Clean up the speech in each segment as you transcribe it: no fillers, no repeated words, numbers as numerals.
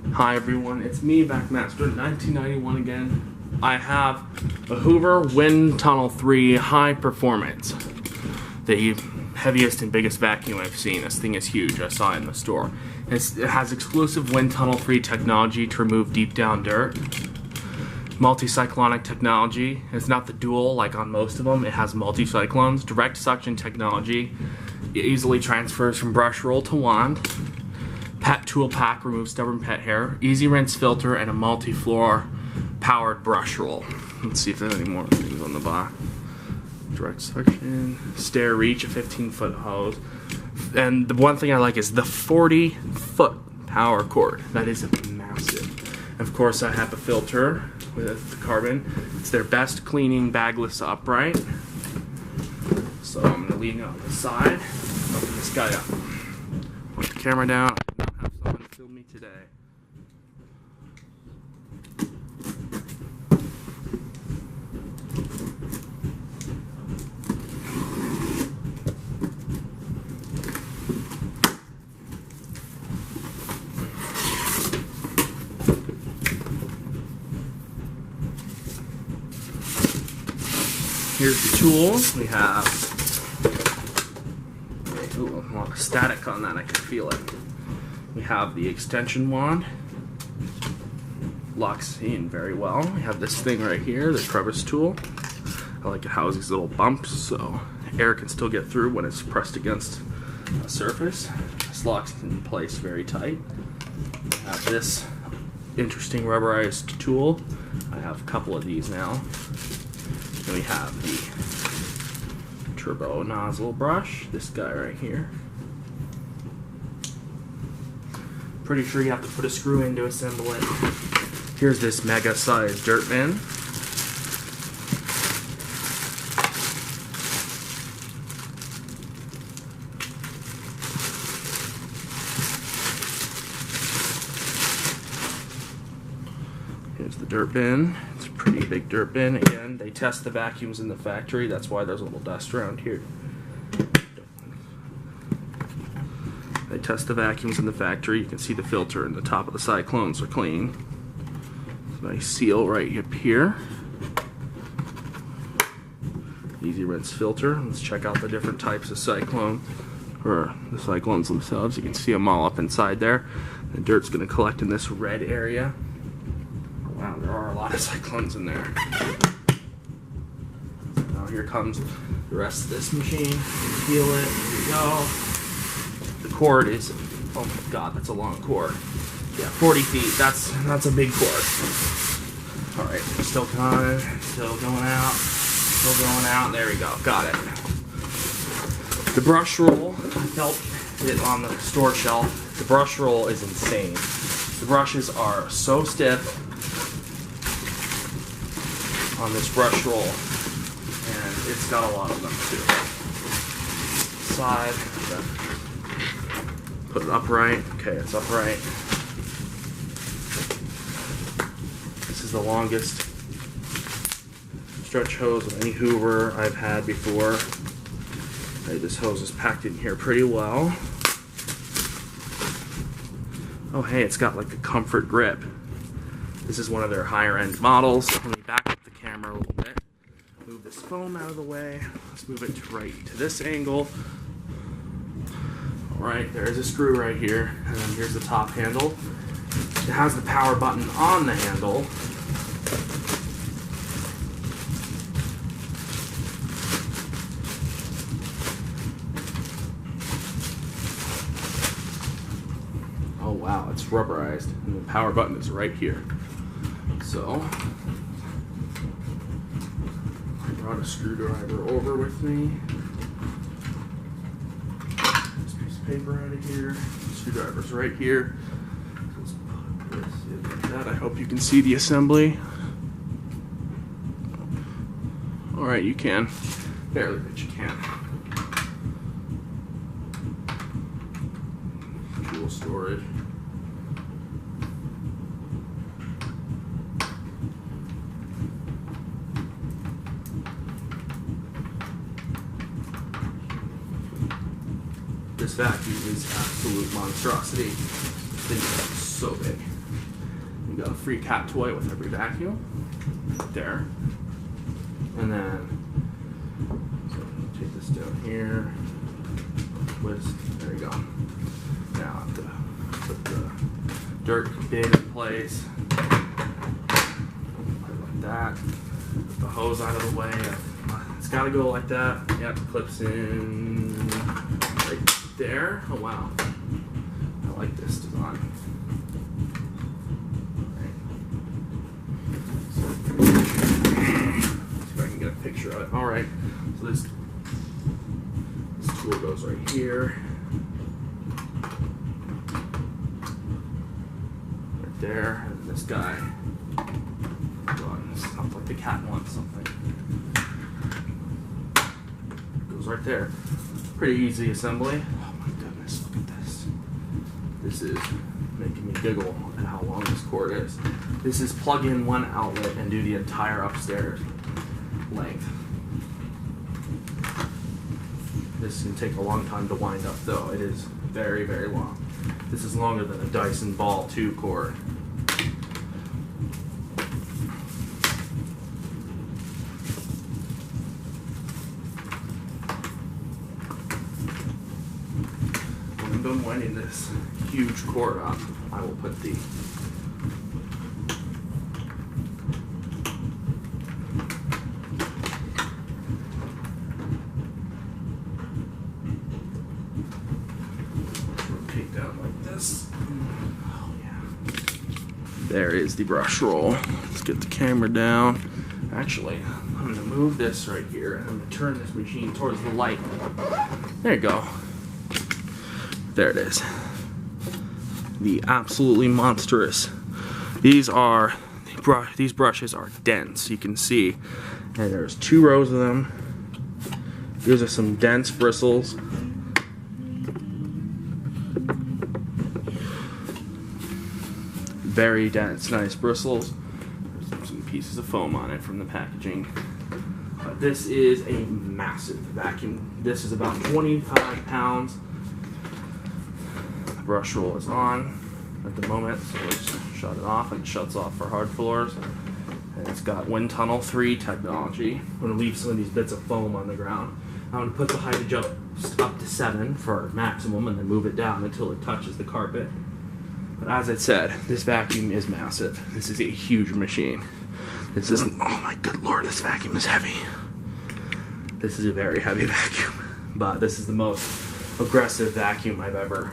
Hi everyone, it's me, Backmaster 1991 again. I have a Hoover Windtunnel 3 High Performance. The heaviest and biggest vacuum I've seen. This thing is huge, I saw it in the store. It has exclusive Windtunnel 3 technology to remove deep down dirt. Multi-cyclonic technology. It's not the dual like on most of them, it has multi-cyclones. Direct suction technology. It easily transfers from brush roll to wand. Pet tool pack removes stubborn pet hair. Easy rinse filter and a multi-floor powered brush roll. Let's see if there's any more things on the back. Direct suction, stair reach, a 15-foot hose. And the one thing I like is the 40-foot power cord. That is massive. Of course, I have a filter with the carbon. It's their best cleaning bagless upright. So I'm going to lean it on the side. Open this guy up. Put the camera down. I don't have someone film me today. Here's the tools. We have, ooh, a lot of static on that, I can feel it. We have the extension wand, locks in very well. We have this thing right here, the crevice tool. I like it how these little bumps so air can still get through when it's pressed against a surface. This locks in place very tight. We have this interesting rubberized tool. I have a couple of these now. Then we have the turbo nozzle brush, this guy right here. Pretty sure you have to put a screw in to assemble it. Here's this mega sized dirt bin. Here's the dirt bin. It's a pretty big dirt bin. Again, they test the vacuums in the factory. That's why there's a little dust around here. They test the vacuums in the factory. You can see the filter and the top of the cyclones are clean. Nice seal right up here. Easy rinse filter. Let's check out the different types of cyclone, or the cyclones themselves. You can see them all up inside there. The dirt's going to collect in this red area. Wow, there are a lot of cyclones in there. Now here comes the rest of this machine. Feel it. Here we go. The cord is, oh my god, that's a long cord. Yeah, 40 feet. That's a big cord. All right, still going out, still going out. There we go. Got it. The brush roll. I felt it on the store shelf. The brush roll is insane. The brushes are so stiff on this brush roll, and it's got a lot of them too. Side, put it upright. Okay, it's upright. This is the longest stretch hose of any Hoover I've had before. Okay, this hose is packed in here pretty well. Oh hey, it's got like a comfort grip. This is one of their higher end models. Let me back up the camera a little bit. Move this foam out of the way. Let's move it right to this angle. Alright, there is a screw right here, and then here's the top handle. It has the power button on the handle. Oh wow, it's rubberized, and the power button is right here. So, I brought a screwdriver over with me. This piece of paper out of here. The screwdriver's right here. Let's put this in like that. I hope you can see the assembly. Alright, you can. Barely, but you can. Tool storage. This vacuum is absolute monstrosity. thing is so big. You got a free cat toy with every vacuum. There. And then, so take this down here. Twist. There you go. Now I have to put the dirt bin in place. Like that. Put the hose out of the way. It's got to go like that. Yep, clips in right there. Oh wow. I like this design. Get a picture of it. All right, so this tool goes right here, right there, and this guy runs up like the cat wants something. Goes right there. Pretty easy assembly. Oh my goodness, look at this. This is making me giggle at how long this cord is. This is plug in one outlet and do the entire upstairs length. This can take a long time to wind up though. It is very, very long. This is longer than a Dyson Ball 2 cord. When I'm done winding this huge cord up, I will put the There is the brush roll. Let's get the camera down. Actually, I'm going to move this right here and I'm going to turn this machine towards the light. There you go. There it is. The absolutely monstrous. These brushes are dense, you can see. And there's 2 rows of them. These are some dense bristles. Very dense, nice bristles. There's some pieces of foam on it from the packaging. This is a massive vacuum. This is about 25 pounds. The brush roll is on at the moment, so let's shut it off, and it shuts off for hard floors. And it's got Windtunnel 3 technology. I'm going to leave some of these bits of foam on the ground. I'm going to put the height adjust up to 7 for maximum and then move it down until it touches the carpet. But as I said, this vacuum is massive. This is a huge machine. This isn't, oh my good lord, this vacuum is heavy. This is a very heavy vacuum. But this is the most aggressive vacuum I've ever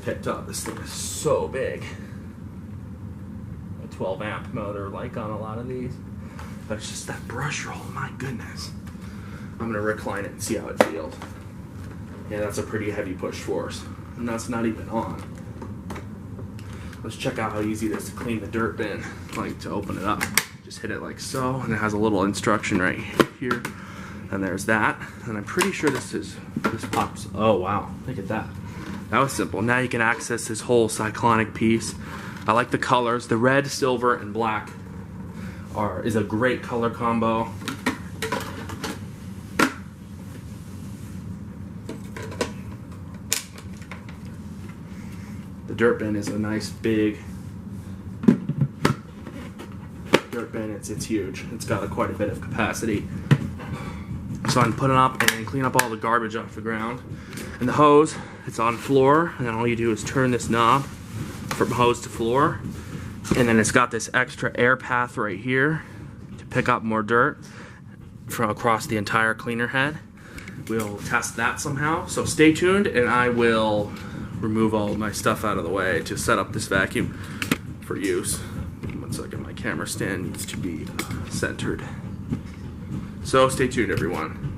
picked up. This thing is so big. A 12 amp motor like on a lot of these. But it's just that brush roll, my goodness. I'm gonna recline it and see how it feels. Yeah, that's a pretty heavy push force. And that's not even on. Let's check out how easy it is to clean the dirt bin. Like to open it up. Just hit it like so, and it has a little instruction right here. And there's that. And I'm pretty sure this pops. Oh wow, look at that. That was simple. Now you can access this whole cyclonic piece. I like the colors. The red, silver, and black is a great color combo. The dirt bin is a nice big dirt bin. It's huge. It's got quite a bit of capacity. So I can put it up and then clean up all the garbage off the ground. And the hose, it's on floor, and then all you do is turn this knob from hose to floor. And then it's got this extra air path right here to pick up more dirt from across the entire cleaner head. We'll test that somehow. So stay tuned, and I will remove all of my stuff out of the way to set up this vacuum for use. 1 second, my camera stand needs to be centered. So stay tuned, everyone.